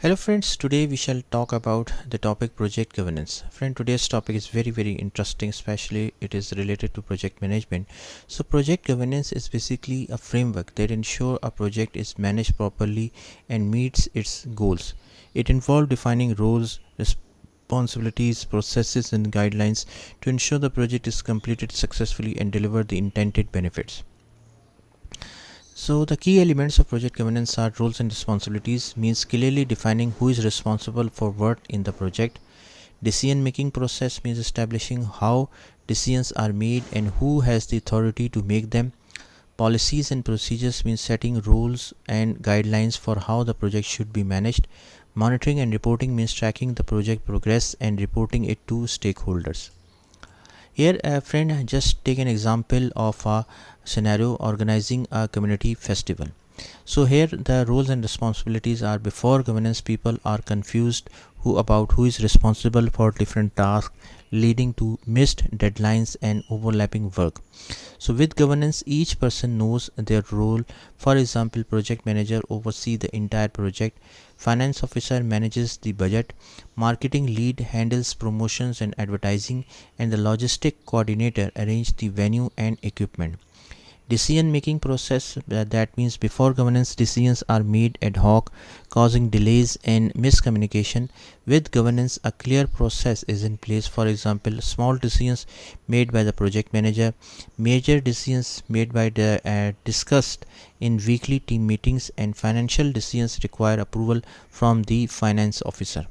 Hello friends, today we shall talk about the topic project governance. Friend, today's topic is very interesting, especially it is related to project management. So project governance is basically a framework that ensure a project is managed properly and meets its goals. It involves defining roles, responsibilities, processes and guidelines to ensure the project is completed successfully and deliver the intended benefits. So the key elements of project governance are roles and responsibilities, means clearly defining who is responsible for what in the project. Decision making process means establishing how decisions are made and who has the authority to make them. Policies and procedures means setting rules and guidelines for how the project should be managed. Monitoring and reporting means tracking the project progress and reporting it to stakeholders. Here, a friend, just take an example of a scenario organizing a community festival. So here the roles and responsibilities are before governance people are confused who is responsible for different tasks, leading to missed deadlines and overlapping work. So with governance each person knows their role. For example, project manager oversee the entire project, finance officer manages the budget, marketing lead handles promotions and advertising, and the logistic coordinator arrange the venue and equipment. Decision making process, that means before governance decisions are made ad hoc, causing delays and miscommunication. With governance a clear process is in place. For example, small decisions made by the project manager, major decisions made by the discussed in weekly team meetings, and financial decisions require approval from the finance officer.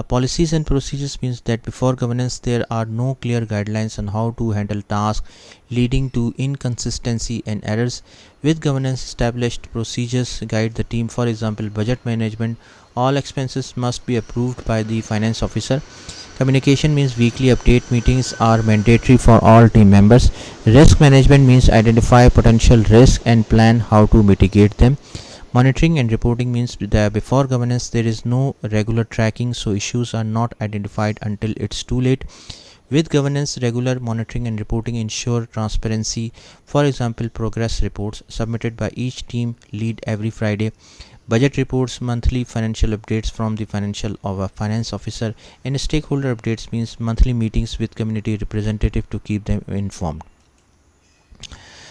Policies and procedures means that before governance there are no clear guidelines on how to handle tasks, leading to inconsistency and errors. With governance established procedures guide the team. For example, budget management, all expenses must be approved by the finance officer. Communication means weekly update meetings are mandatory for all team members. Risk management means identify potential risk and plan how to mitigate them. Monitoring and reporting means that before governance there is no regular tracking, so issues are not identified until it's too late. With governance, regular monitoring and reporting ensure transparency. For example, progress reports submitted by each team lead every Friday, budget reports, monthly financial updates from the financial of a finance officer, and stakeholder updates means monthly meetings with community representative to keep them informed.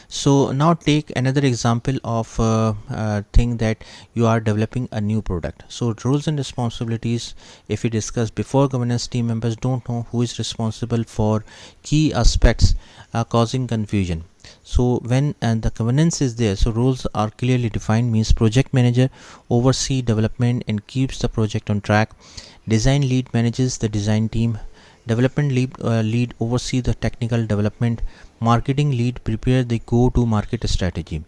So now take another example of thing that you are developing a new product. So roles and responsibilities, if we discuss before governance, team members don't know who is responsible for key aspects, causing confusion. So when the governance is there, so roles are clearly defined, means project manager oversee development and keeps the project on track. Design lead manages the design team. Development lead oversee the technical development. Marketing lead prepare the go to market strategy.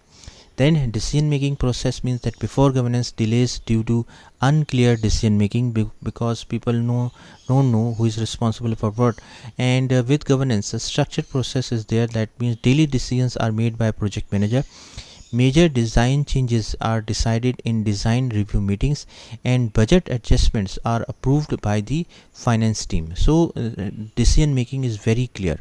Then decision making process means that before governance delays due to unclear decision making, because people don't know who is responsible for what. And with governance a structured process is there, that means daily decisions are made by project manager. Major design changes are decided in design review meetings, and budget adjustments are approved by the finance team. So decision making is very clear.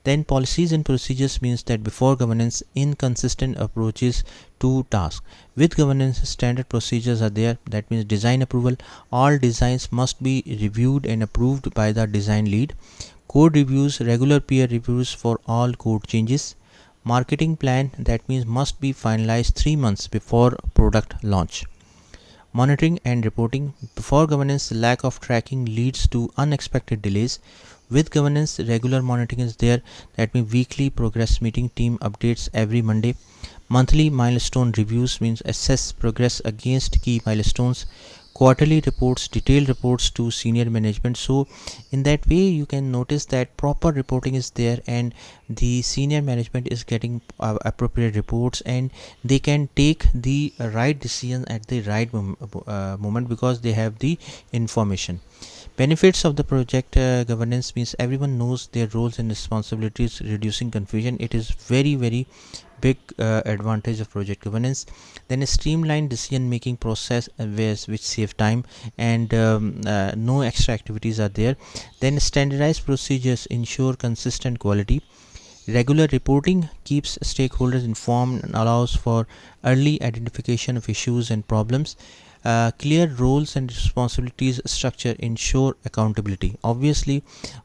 Then policies and procedures means that before governance inconsistent approaches to task. With governance standard procedures are there, that means design approval, all designs must be reviewed and approved by the design lead. Code reviews, regular peer reviews for all code changes. Marketing plan, that means must be finalized 3 months before product launch. Monitoring and reporting, before governance lack of tracking leads to unexpected delays. With governance regular monitoring is there, that means weekly progress meeting, team updates every Monday. Monthly milestone reviews means assess progress against key milestones. Quarterly reports, detailed reports to senior management. So in that way you can notice that proper reporting is there, and the senior management is getting appropriate reports, and they can take the right decision at the right moment, because they have the information. Benefits of the project governance means everyone knows their roles and responsibilities, reducing confusion. It is very big advantage of project governance. Then a streamlined decision making process, which save time, and no extra activities are there. Then standardized procedures ensure consistent quality. Regular reporting keeps stakeholders informed and allows for early identification of issues and problems. Clear roles and responsibilities structure ensure accountability. Obviously,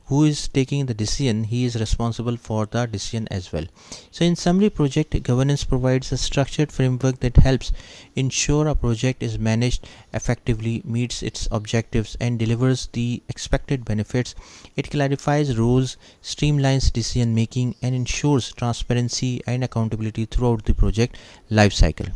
who is taking the decision, he is responsible for the decision as well. So in summary, project governance provides a structured framework that helps ensure a project is managed effectively, meets its objectives, and delivers the expected benefits. It clarifies roles, streamlines decision making, and ensures transparency and accountability throughout the project lifecycle.